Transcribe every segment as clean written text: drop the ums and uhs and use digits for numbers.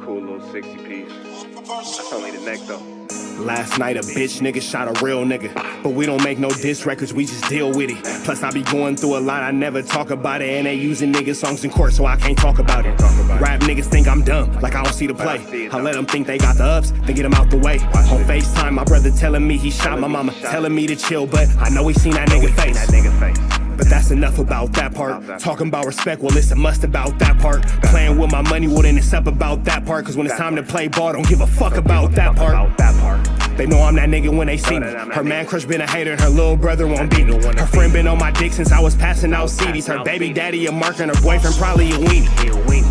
cool little 60 piece. That's only the neck though. Last night a bitch nigga shot a real nigga, but we don't make no diss records, we just deal with it. Plus I be going through a lot, I never talk about it, and they using nigga songs in court, so I can't talk about it. Rap niggas think I'm dumb, like I don't see the play. I let them think they got the ups, then get them out the way. On FaceTime, my brother telling me he shot my mama, telling me to chill, but I know he seen that nigga face. But that's enough about that part. Talking about respect, well it's a must about that part. Playing with my money, well then it's up about that part. Cause when it's time to play ball, don't give a fuck about that part. They know I'm that nigga when they see me. Her man crush been a hater and her little brother won't beat me. Her friend been on my dick since I was passing out CDs. Her baby daddy a mark and her boyfriend probably a weenie.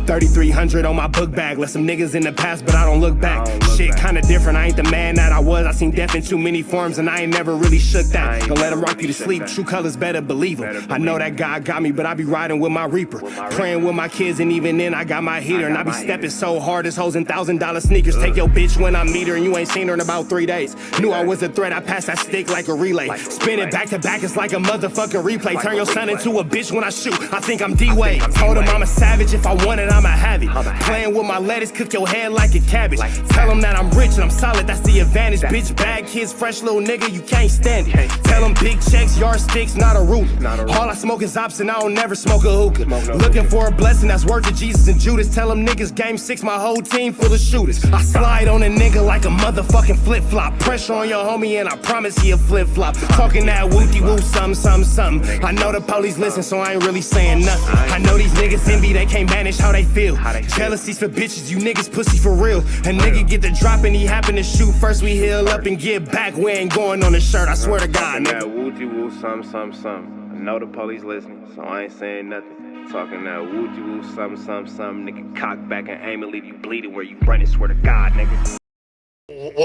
3,300 on my book bag. Let some niggas in the past, but I don't look back. Shit kinda different, I ain't the man that I was. I seen death in too many forms and I ain't never really shook that. Don't let them rock you to sleep, true colors better believe them. I know that God got me, but I be riding with my reaper. Praying with my kids and even then I got my heater. And I be stepping so hard, this hoes in $1,000 sneakers. Take your bitch when I meet her and you ain't seen her in about 3 days. Knew I was a threat, I passed that stick like a relay. Spin it back to back, it's like a motherfucking replay. Turn your son into a bitch when I shoot, I think I'm D-Wade. Told him I'm a savage, if I want it, I'ma have it. Playing with my lettuce, cook your head like a cabbage. Tell them that I'm rich and I'm solid, that's the advantage. Bitch, bad kids, fresh little nigga, you can't stand it. Tell them big checks, yardsticks, not a ruler. All I smoke is ops and I don't never smoke a hookah. Looking for a blessing that's worth of Jesus and Judas. Tell them niggas game 6, my whole team full of shooters. I slide on a nigga like a motherfucking flip-flop. Pressure on your homie and I promise he a flip-flop. Talking that wooty-woo, something. I know the police listen, so I ain't really saying nothing. I know these niggas envy, they can't manage how they feel. Jealousy's for bitches, you niggas pussy for real. A nigga get the drop and he happen to shoot. First we heal up and get back, we ain't going on the shirt, I swear to God, nigga. That woo-woo, something. I know the police listening, so I ain't saying nothing. Talking that woo-woo, something. Nigga, cock back and aim and leave you bleeding where you running, swear to God, nigga.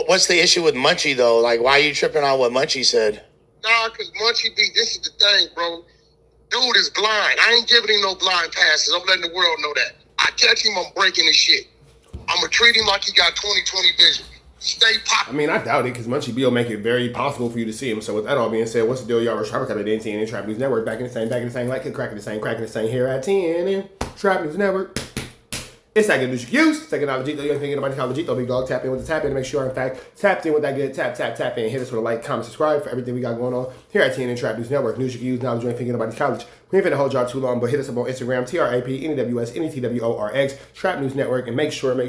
What's the issue with Munchie, though? Like, why are you tripping on what Munchie said? Nah, because Munchie B, this is the thing, bro. Dude is blind. I ain't giving him no blind passes. I'm letting the world know that. I catch him, I'm breaking his shit. I'm going to treat him like he got 20/20 vision. Stay popping. I mean, I doubt it, because Munchie B will make it very possible for you to see him. So with that all being said, what's the deal, y'all? Trap at the NTN Trap News Network. Back in the same, like it, cracking the same here at TNN Trap News Network. It's that good news you can use. Technology, though, you ain't thinking about Gito, big dog. Tap in with the tap in to make sure, in fact, tapped in with that good tap in. Hit us with a like, comment, subscribe for everything we got going on here at TNN Trap News Network. News you can use now that you ain't thinking about college. We ain't finna hold y'all too long, but hit us up on Instagram, TRAP, Trap News Network, and make sure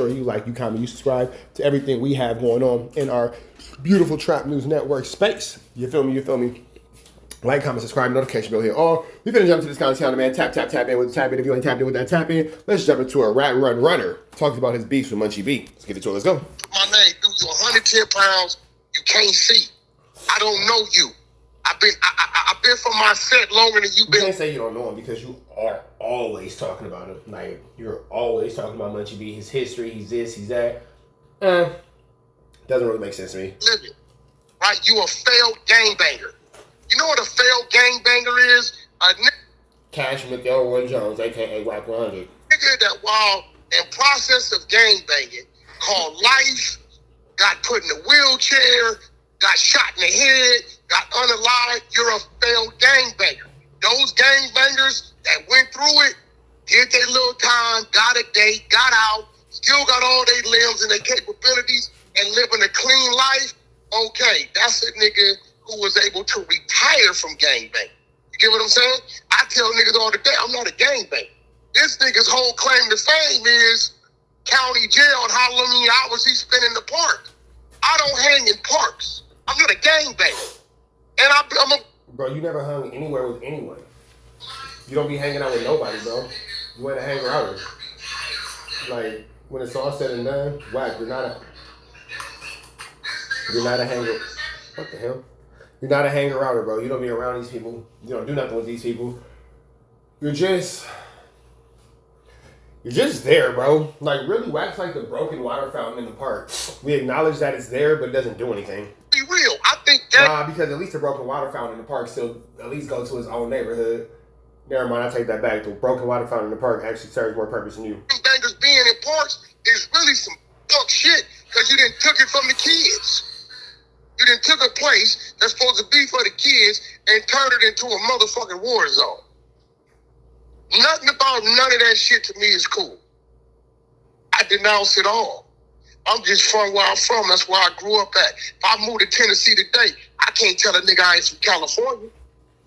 you like, you comment, you subscribe to everything we have going on in our beautiful Trap News Network space. You feel me? Like, comment, subscribe, notification bell here. All we finna jump to this content, man. Tap in with the tap in. If you ain't tapped in with that tap in, let's jump into a rat runner. Talks about his beefs with Munchie B. Let's get into it. Let's go. My name, dude, you're 110 pounds. You can't see. I don't know you. I've been from my set longer than you've been. You can't say you don't know him because you are always talking about him. Like, you're always talking about Munchie B, his history, he's this, he's that. Doesn't really make sense to me. Living, right? You a failed gangbanger. You know what a failed gangbanger is? A Cash McElroy Jones, a.k.a. WACK100. nigga that while in process of gangbanging, called life, got put in a wheelchair, got shot in the head, got unalived. You're a failed gangbanger. Those gangbangers that went through it, did their little time, got a date, got out, still got all their limbs and their capabilities, and living a clean life. Okay, that's a nigga who was able to retire from gangbanging. You get what I'm saying? I tell niggas all the day, I'm not a gangbanger. This nigga's whole claim to fame is county jail and how many hours he spent in the park. I don't hang in parks. I'm not a gangbanger. And I'm a... Bro, you never hung anywhere with anyone. You don't be hanging out with nobody, bro. You ain't a hanger outer. Like, when it's all said and done, whack, you're not a hanger... What the hell? You're not a hanger outer, bro. You don't be around these people. You don't do nothing with these people. You're just there, bro. Like, really, WACK's like the broken water fountain in the park. We acknowledge that it's there, but it doesn't do anything. Be real. I think that... Nah, because at least the broken water fountain in the park still at least go to his own neighborhood. Never mind, I take that back. The broken water fountain in the park actually serves more purpose than you. Bangers being in parks is really some fuck shit because you done took it from the kids. You done took a place that's supposed to be for the kids and turned it into a motherfucking war zone. Nothing about none of that shit to me is cool. I denounce it all. I'm just from where I'm from. That's where I grew up at. If I moved to Tennessee today, I can't tell a nigga I ain't from California.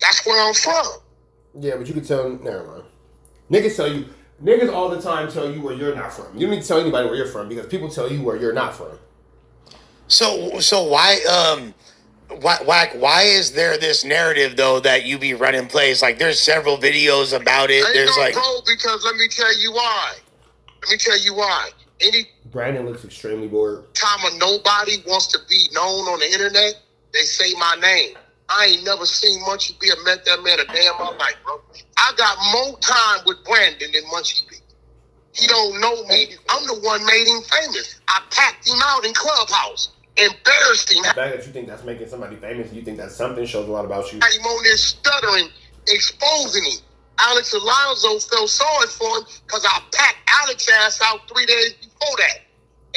That's where I'm from. Yeah, but you can tell. Never mind. Niggas all the time tell you where you're not from. You don't need to tell anybody where you're from because people tell you where you're not from. So why is there this narrative though that you be running plays? Like there's several videos about it. There's like, bro, because let me tell you why. Any Brandon looks extremely bored. time a nobody wants to be known on the internet, they say my name. I ain't never seen Munchie B or met that man a day in my life, bro. I got more time with Brandon than Munchie B. He don't know me. I'm the one made him famous. I packed him out in Clubhouse, embarrassed him. The fact that you think that's making somebody famous, you think that something shows a lot about you. Had him on there stuttering, exposing him. Alex Alonso felt sorry for him because I packed Alex ass out 3 days before that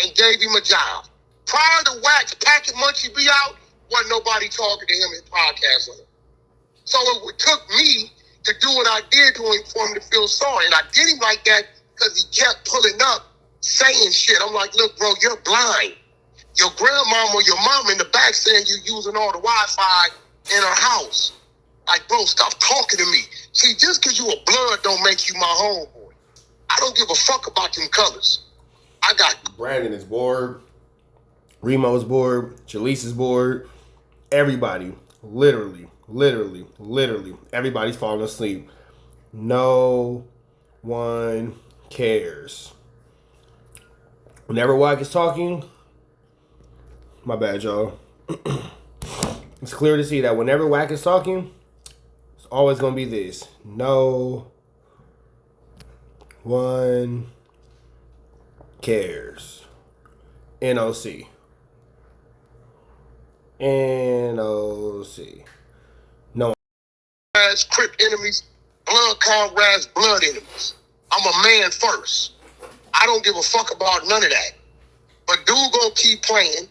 and gave him a job. Prior to Wax packing Munchie B out, wasn't nobody talking to him in podcast on him. So it took me to do what I did to him for him to feel sorry. And I did him like that because he kept pulling up, saying shit. I'm like, look, bro, you're blind. Your grandmama or your mom in the back saying you're using all the Wi-Fi in her house. Like, bro, stop talking to me. See, just because you a blood don't make you my homeboy. I don't give a fuck about them colors. I got... Brandon is bored. Remo's bored. Jaleese is bored. Everybody, literally, everybody's falling asleep. No one cares. Whenever WACK is talking, my bad, y'all. It's clear to see that whenever WACK is talking, it's always going to be this. No one cares. NOC. NOC. No. Crip enemies, blood comrades, blood enemies. I'm a man first. I don't give a fuck about none of that. But dude gonna keep playing.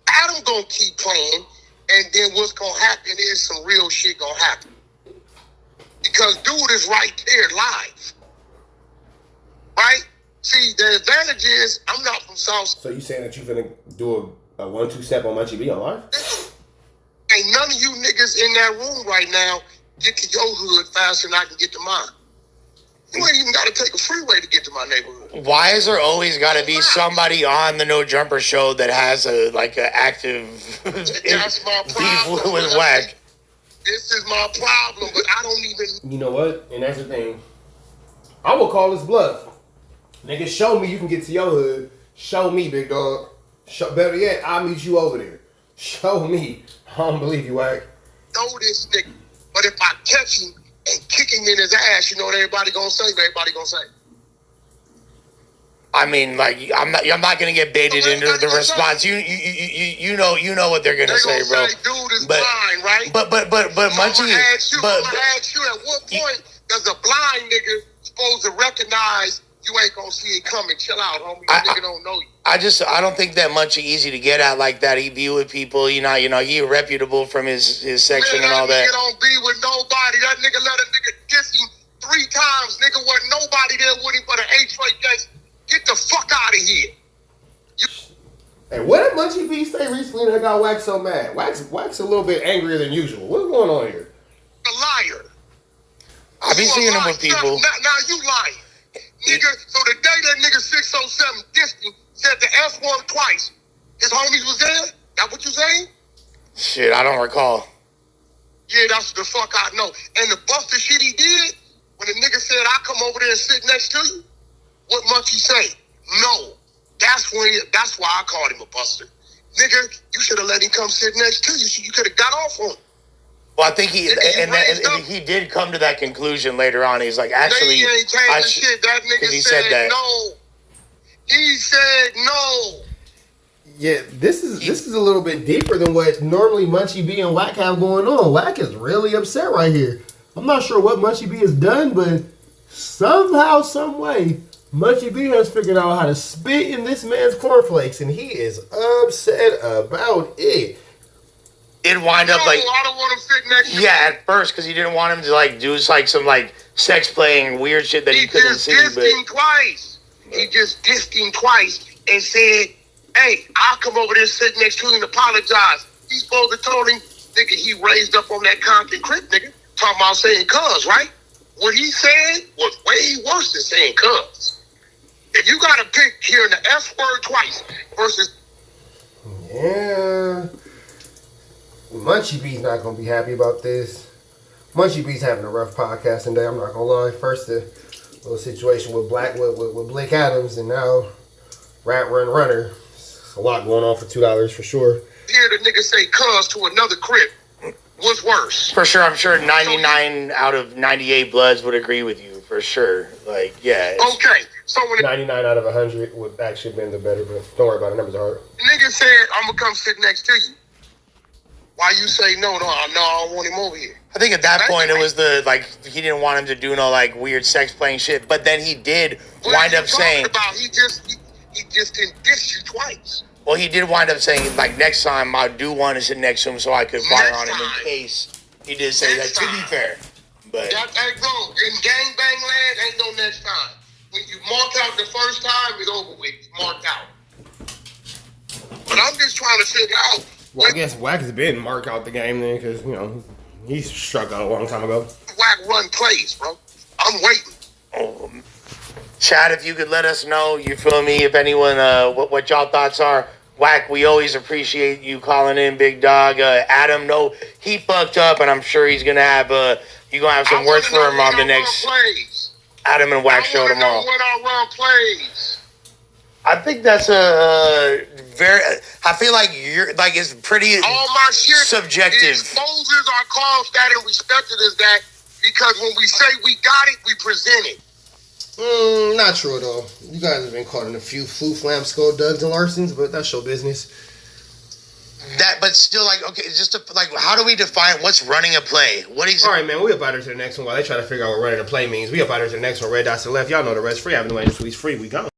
Adam gonna keep playing. And then what's gonna happen is some real shit gonna happen. Because dude is right there live. Right? See, the advantage is I'm not from South. So you saying that you finna do a 1-2 step on Munchie B on live? Ain't none of you niggas in that room right now get to your hood faster than I can get to mine. You ain't even got to take a freeway to get to my neighborhood. why is there always got to be somebody on the No Jumper show that has a active That's my problem. beef with WACK? This is my problem, but I don't even... You know what? And that's the thing. I will call this bluff. Nigga, show me you can get to your hood. Show me, big dog. Better yet, I'll meet you over there. Show me. I don't believe you, WACK. Know this nigga. But if I catch him and kick him in his ass, you know what everybody gonna say? Everybody gonna say. I mean, I'm not gonna get baited into the response. You know what they're gonna say, bro. Dude is blind, right? But Munchie, I'm gonna ask you, at what point does a blind nigga supposed to recognize you ain't gonna see it coming? Chill out, homie. Nigga don't know you. I don't think that Munchie easy to get at like that. He be with people, you know, he reputable from his section and all that. Nigga don't be with nobody. That nigga let a nigga kiss him 3 times. Nigga wasn't nobody there with him but an H-rate case. Get the fuck out of here. Hey, what did Munchie B say recently that got WACK so mad? WACK's a little bit angrier than usual. What's going on here? A liar. I be seeing him with people. Now you lying. Nigga, so the day that nigga 607 dissed him, said the F-word twice, his homies was there? That what you saying? Shit, I don't recall. Yeah, that's the fuck I know. And the buster shit he did, when the nigga said, I come over there and sit next to you, what Munchie say? No. That's why I called him a buster. Nigga, you should have let him come sit next to you. You could have got off on him. Well, I think he did come to that conclusion later on. He's like, actually, he ain't changed shit. That nigga said that. No. He said no. Yeah, this is a little bit deeper than what normally Munchie B and WACK have going on. WACK is really upset right here. I'm not sure what Munchie B has done, but somehow, some way, Munchie B has figured out how to spit in this man's cornflakes, and he is upset about it. It wind up like, I don't want him sitting next to me. yeah, at first, because he didn't want him to do some sex playing weird shit that he couldn't see. He just dissed him twice. He just dissed him twice and said, hey, I'll come over there, sit next to him and apologize. He supposed to told him, nigga, he raised up on that Compton Crip, nigga. Talking about saying cuz, right? What he said was way worse than saying cuz. If you got to pick hearing the F word twice versus... Yeah. Munchie B's not going to be happy about this. Munchie B's having a rough podcasting day, I'm not going to lie. First, the little situation with Blake Adams, and now Rat Run Runner. It's a lot going on for $2 for sure. Hear the nigga say cuz to another Crip was worse. For sure, I'm sure 99 out of 98 Bloods would agree with you, for sure. Like, yeah. Okay, so when 99 out of 100 would actually have been the better, but don't worry about it, numbers are hard. the nigga said, I'm going to come sit next to you, why you say no, I don't want him over here? I think at that point it was the, like, he didn't want him to do no, like, weird sex playing shit, but then he did wind up saying... He just didn't diss you twice. Well, he did wind up saying, like, next time I do want to sit next to him so I could fire on him in case he did say that, to be fair. But Hey, bro, in gangbang land, ain't no next time. When you mark out the first time, it's over with. It's marked out. But I'm just trying to figure out... Well, I guess Wack has been marked out the game then, because, you know, he struck out a long time ago. Wack run plays, bro. I'm waiting. Chad, if you could let us know, you feel me, if anyone, what y'all thoughts are. Wack, we always appreciate you calling in, big dog. Adam, no, he fucked up, and I'm sure he's gonna have some words for him on the next Adam and Wack show tomorrow. When I run plays. I think that's a very. I feel like you're like it's pretty all my shit subjective. Exposures are called that and respected as that because when we say we got it, we present it. Not true at all. You guys have been caught in a few flu flam skull duds and Larsons, but that's your business. But still, like, okay, it's just how do we define what's running a play? What is? All right, man, we up out here to the next one while they try to figure out what running a play means. We up out here to the next one. Red dots to the left. Y'all know the rest. Free Avenue, just free. We go.